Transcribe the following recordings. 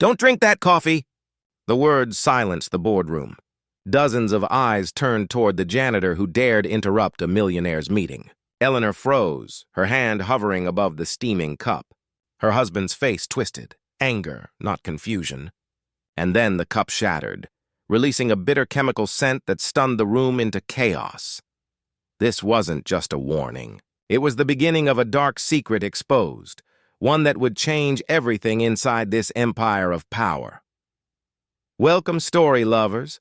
Don't drink that coffee! The words silenced the boardroom. Dozens of eyes turned toward the janitor who dared interrupt a millionaire's meeting. Eleanor froze, her hand hovering above the steaming cup. Her husband's face twisted, anger, not confusion. And then the cup shattered, releasing a bitter chemical scent that stunned the room into chaos. This wasn't just a warning. It was the beginning of a dark secret exposed, one that would change everything inside this empire of power. Welcome, story lovers.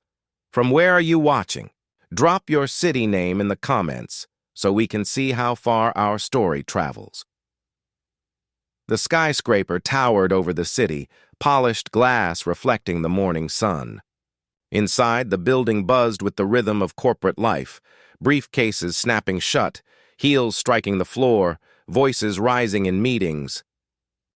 From where are you watching? Drop your city name in the comments so we can see how far our story travels. The skyscraper towered over the city, polished glass reflecting the morning sun. Inside, the building buzzed with the rhythm of corporate life, briefcases snapping shut, heels striking the floor, voices rising in meetings.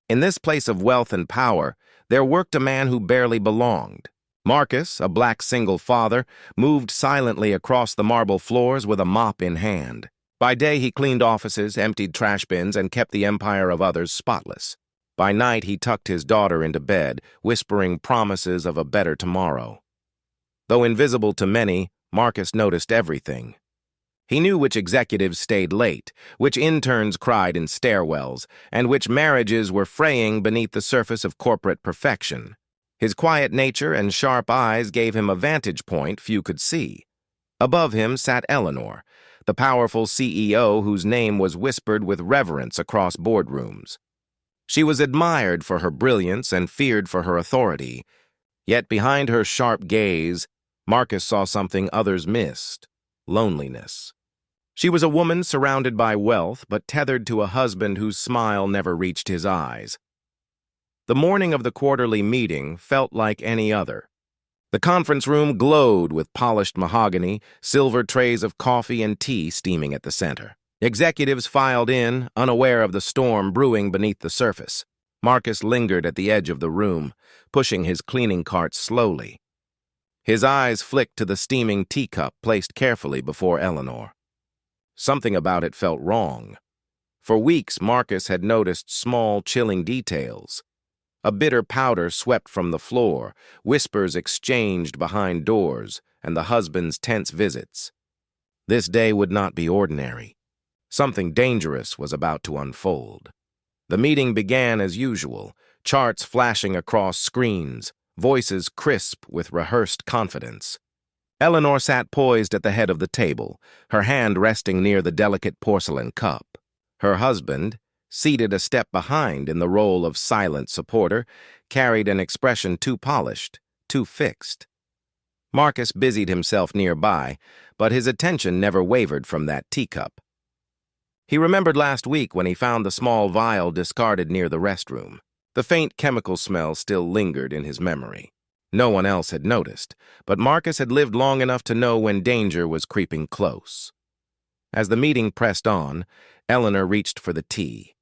In this place of wealth and power, there worked a man who barely belonged. Marcus, a black single father, moved silently across the marble floors with a mop in hand. By day, he cleaned offices, emptied trash bins, and kept the empire of others spotless. By night, he tucked his daughter into bed, whispering promises of a better tomorrow. Though invisible to many, Marcus noticed everything. He knew which executives stayed late, which interns cried in stairwells, and which marriages were fraying beneath the surface of corporate perfection. His quiet nature and sharp eyes gave him a vantage point few could see. Above him sat Eleanor, the powerful CEO whose name was whispered with reverence across boardrooms. She was admired for her brilliance and feared for her authority. Yet behind her sharp gaze, Marcus saw something others missed: loneliness. She was a woman surrounded by wealth, but tethered to a husband whose smile never reached his eyes. The morning of the quarterly meeting felt like any other. The conference room glowed with polished mahogany, silver trays of coffee and tea steaming at the center. Executives filed in, unaware of the storm brewing beneath the surface. Marcus lingered at the edge of the room, pushing his cleaning cart slowly. His eyes flicked to the steaming teacup placed carefully before Eleanor. Something about it felt wrong. For weeks, Marcus had noticed small, chilling details. A bitter powder swept from the floor, whispers exchanged behind doors, and the husband's tense visits. This day would not be ordinary. Something dangerous was about to unfold. The meeting began as usual, charts flashing across screens, voices crisp with rehearsed confidence. Eleanor sat poised at the head of the table, her hand resting near the delicate porcelain cup. Her husband, seated a step behind in the role of silent supporter, carried an expression too polished, too fixed. Marcus busied himself nearby, but his attention never wavered from that teacup. He remembered last week when he found the small vial discarded near the restroom. The faint chemical smell still lingered in his memory. No one else had noticed, but Marcus had lived long enough to know when danger was creeping close. As the meeting pressed on, Eleanor reached for the tea.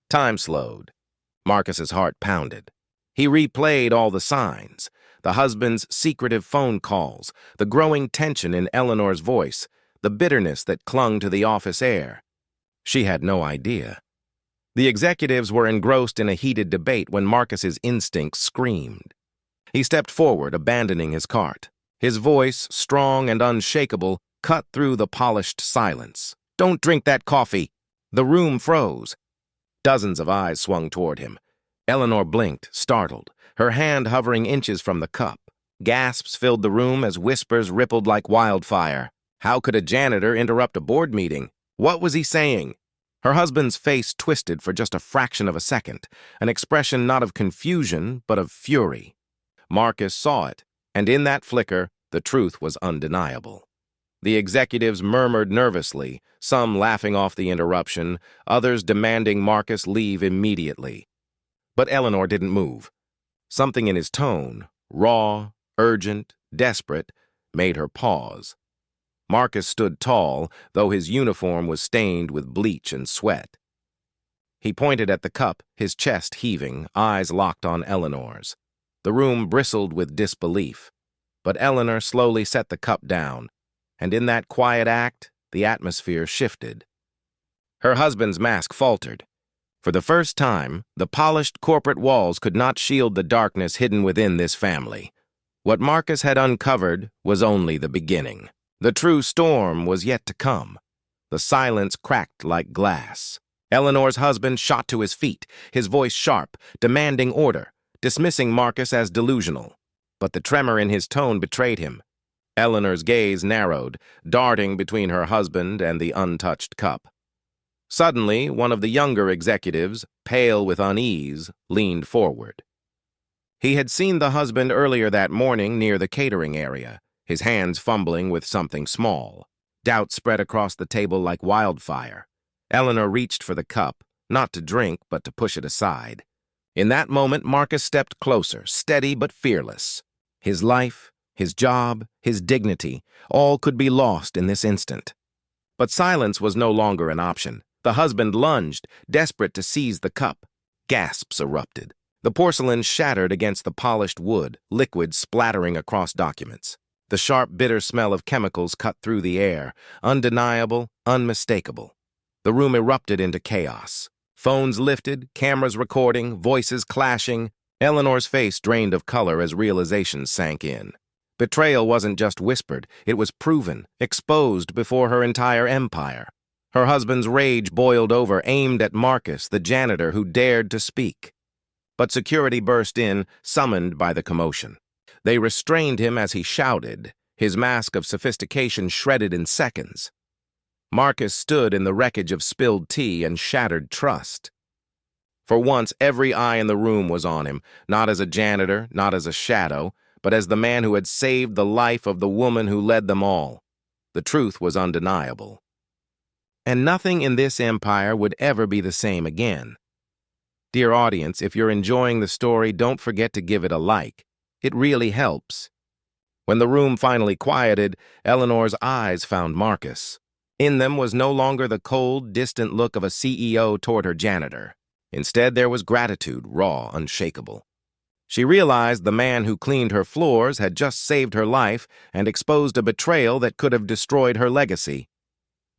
Time slowed. Marcus's heart pounded. He replayed all the signs: the husband's secretive phone calls, the growing tension in Eleanor's voice, the bitterness that clung to the office air. She had no idea. The executives were engrossed in a heated debate when Marcus's instincts screamed. He stepped forward, abandoning his cart. His voice, strong and unshakable, cut through the polished silence. "Don't drink that coffee!" The room froze. Dozens of eyes swung toward him. Eleanor blinked, startled, her hand hovering inches from the cup. Gasps filled the room as whispers rippled like wildfire. How could a janitor interrupt a board meeting? What was he saying? Her husband's face twisted for just a fraction of a second, an expression not of confusion, but of fury. Marcus saw it, and in that flicker, the truth was undeniable. The executives murmured nervously, some laughing off the interruption, others demanding Marcus leave immediately. But Eleanor didn't move. Something in his tone, raw, urgent, desperate, made her pause. Marcus stood tall, though his uniform was stained with bleach and sweat. He pointed at the cup, his chest heaving, eyes locked on Eleanor's. The room bristled with disbelief, but Eleanor slowly set the cup down, and in that quiet act, the atmosphere shifted. Her husband's mask faltered. For the first time, the polished corporate walls could not shield the darkness hidden within this family. What Marcus had uncovered was only the beginning. The true storm was yet to come. The silence cracked like glass. Eleanor's husband shot to his feet, his voice sharp, demanding order, dismissing Marcus as delusional. But the tremor in his tone betrayed him. Eleanor's gaze narrowed, darting between her husband and the untouched cup. Suddenly, one of the younger executives, pale with unease, leaned forward. He had seen the husband earlier that morning near the catering area, his hands fumbling with something small. Doubt spread across the table like wildfire. Eleanor reached for the cup, not to drink, but to push it aside. In that moment, Marcus stepped closer, steady but fearless. His life, his job, his dignity, all could be lost in this instant. But silence was no longer an option. The husband lunged, desperate to seize the cup. Gasps erupted. The porcelain shattered against the polished wood, liquid splattering across documents. The sharp, bitter smell of chemicals cut through the air, undeniable, unmistakable. The room erupted into chaos. Phones lifted, cameras recording, voices clashing. Eleanor's face drained of color as realization sank in. Betrayal wasn't just whispered, it was proven, exposed before her entire empire. Her husband's rage boiled over, aimed at Marcus, the janitor who dared to speak. But security burst in, summoned by the commotion. They restrained him as he shouted, his mask of sophistication shredded in seconds. Marcus stood in the wreckage of spilled tea and shattered trust. For once, every eye in the room was on him, not as a janitor, not as a shadow, but as the man who had saved the life of the woman who led them all. The truth was undeniable. And nothing in this empire would ever be the same again. Dear audience, if you're enjoying the story, don't forget to give it a like. It really helps. When the room finally quieted, Eleanor's eyes found Marcus. In them was no longer the cold, distant look of a CEO toward her janitor. Instead, there was gratitude, raw, unshakable. She realized the man who cleaned her floors had just saved her life and exposed a betrayal that could have destroyed her legacy.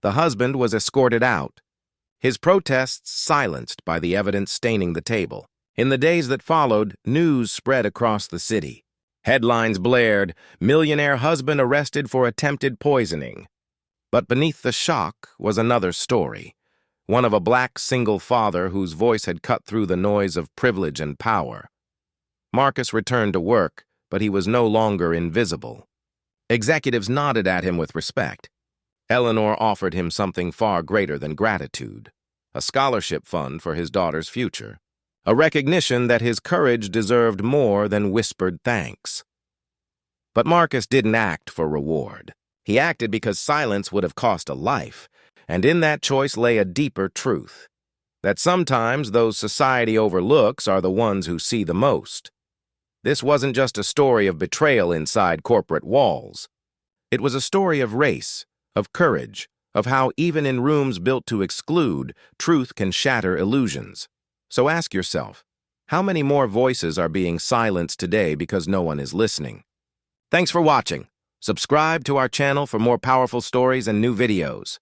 The husband was escorted out, his protests silenced by the evidence staining the table. In the days that followed, news spread across the city. Headlines blared, "Millionaire husband arrested for attempted poisoning." But beneath the shock was another story, one of a black single father whose voice had cut through the noise of privilege and power. Marcus returned to work, but he was no longer invisible. Executives nodded at him with respect. Eleanor offered him something far greater than gratitude, a scholarship fund for his daughter's future, a recognition that his courage deserved more than whispered thanks. But Marcus didn't act for reward. He acted because silence would have cost a life, and in that choice lay a deeper truth, that sometimes those society overlooks are the ones who see the most. This wasn't just a story of betrayal inside corporate walls. It was a story of race, of courage, of how even in rooms built to exclude, truth can shatter illusions. So ask yourself, how many more voices are being silenced today because no one is listening? Thanks for watching. Subscribe to our channel for more powerful stories and new videos.